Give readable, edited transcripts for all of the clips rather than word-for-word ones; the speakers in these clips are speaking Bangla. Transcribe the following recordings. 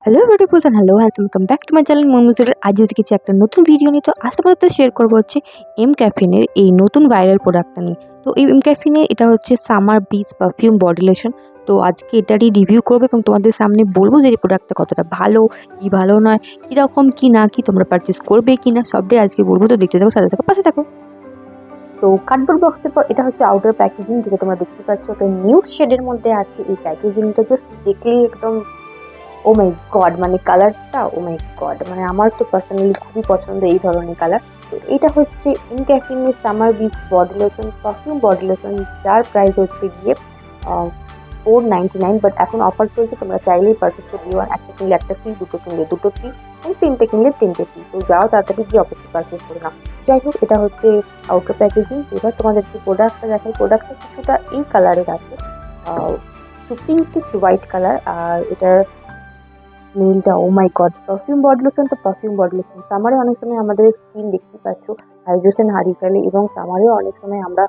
Hello beautifuls and hello welcome back to my channel মনমুজুরের। আজ দেখেছি একটা নতুন ভিডিও নিয়ে। তো আজকে আপনাদের শেয়ার করবো হচ্ছে এম ক্যাফিনের এই নতুন ভাইরাল প্রোডাক্টটা নিয়ে। তো এই এম ক্যাফিনের এটা হচ্ছে summer beach perfume body lotion. তো আজকে এটারই রিভিউ করবো এবং তোমাদের সামনে বলবো যে এই প্রোডাক্টটা কতটা ভালো, কি ভালো নয়, কীরকম কি না কি তোমরা পারচেস করবে কি না সবটাই আজকে বলবো। তো দেখতে থাকো, সাথে থাকো, পাশে থাকো। তো কার্ডবোর্ড বক্সের পর এটা হচ্ছে আউটার প্যাকেজিং, যেটা তোমরা দেখতে পাচ্ছ একটা নিউড শেডের মধ্যে আছে। এই প্যাকেজিংটা জাস্ট দেখলেই একদম ও মাই গড, মানে কালারটা ও মাই গড, মানে আমার তো পার্সোনালি খুবই পছন্দ এই ধরনের কালার। তো এটা হচ্ছে ইনক্যাফিনের summer beach body lotion, perfume body lotion, যার প্রাইস হচ্ছে গিয়ে 499। বাট এখন অফার চলছে, তোমরা চাইলেই পারচেস করে দিও। একটা কিনলে একটা ফ্রি, দুটো কিনলে দুটো ফ্রি, তিনটে কিনলে তিনটে ফ্রি। তো যাও তাড়াতাড়ি গিয়ে অবশ্যই পারচেস করে নাও। যাই হোক, এটা হচ্ছে আউটার প্যাকেজিং। এবার তোমাদেরকে প্রোডাক্টটা দেখাই। প্রোডাক্টটা কিছুটা এই কালারের আছে, পিঙ্কিশ হোয়াইট কালার। আর এটার স্মেলটা ও মাই গড, পারফিউম বডি লোশন তো পারফিউম বডি লোশন। সামারে অনেক সময় আমাদের স্কিন দেখতে পাচ্ছ হাইড্রেশন হারিয়ে ফেলে, এবং সামারেও অনেক সময় আমরা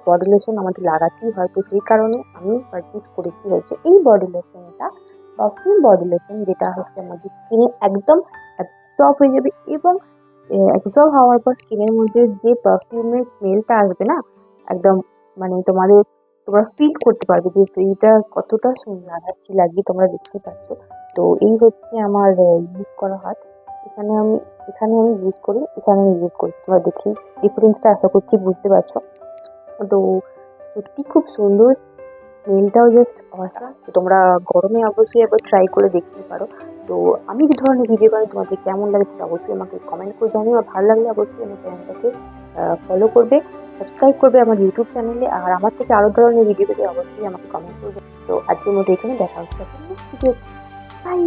বডি লোশন আমাদের লাগাতেই হয়। তো সেই কারণে আমি পারচেস করেছি হচ্ছে এই বডি লোশনটা, পারফিউম বডি লোশন, যেটা হচ্ছে আমাদের স্কিনে একদম অ্যাবসর্ব হয়ে যাবে। এবং অ্যাবসর্ব হওয়ার পর স্কিনের মধ্যে যে পারফিউমের স্মেলটা আসবে না, একদম মানে তোমরা ফিল করতে পারবে যে এইটা কতটা সুন্দর লাগাচ্ছি, লাগিয়ে তোমরা দেখতে পাচ্ছ। তো এই হচ্ছে আমার ইউজ করা হয়। এখানে আমি ইউজ করি, এখানে আমি ইউজ করি। তোমরা দেখি ডিফারেন্সটা আশা করছি বুঝতে পারছো। তো সত্যি খুব সুন্দর, স্মেলটাও জাস্ট অসাম। তো তোমরা গরমে অবশ্যই একবার ট্রাই করে দেখতে পারো। তো আমি যে ধরনের ভিডিও বানাই তোমাদের কেমন লাগে সেটা অবশ্যই আমাকে কমেন্ট করে জানিও। আর ভালো লাগলে অবশ্যই আমার চ্যানেলটাকে ফলো করবে, সাবস্ক্রাইব করবে আমার ইউটিউব চ্যানেলে। আর আমার থেকে আরও ধরনের ভিডিও পেতে অবশ্যই আমাকে কমেন্ট করবে। তো আজকের মতো এখানে দেখা হচ্ছে ভিডিও। বাই।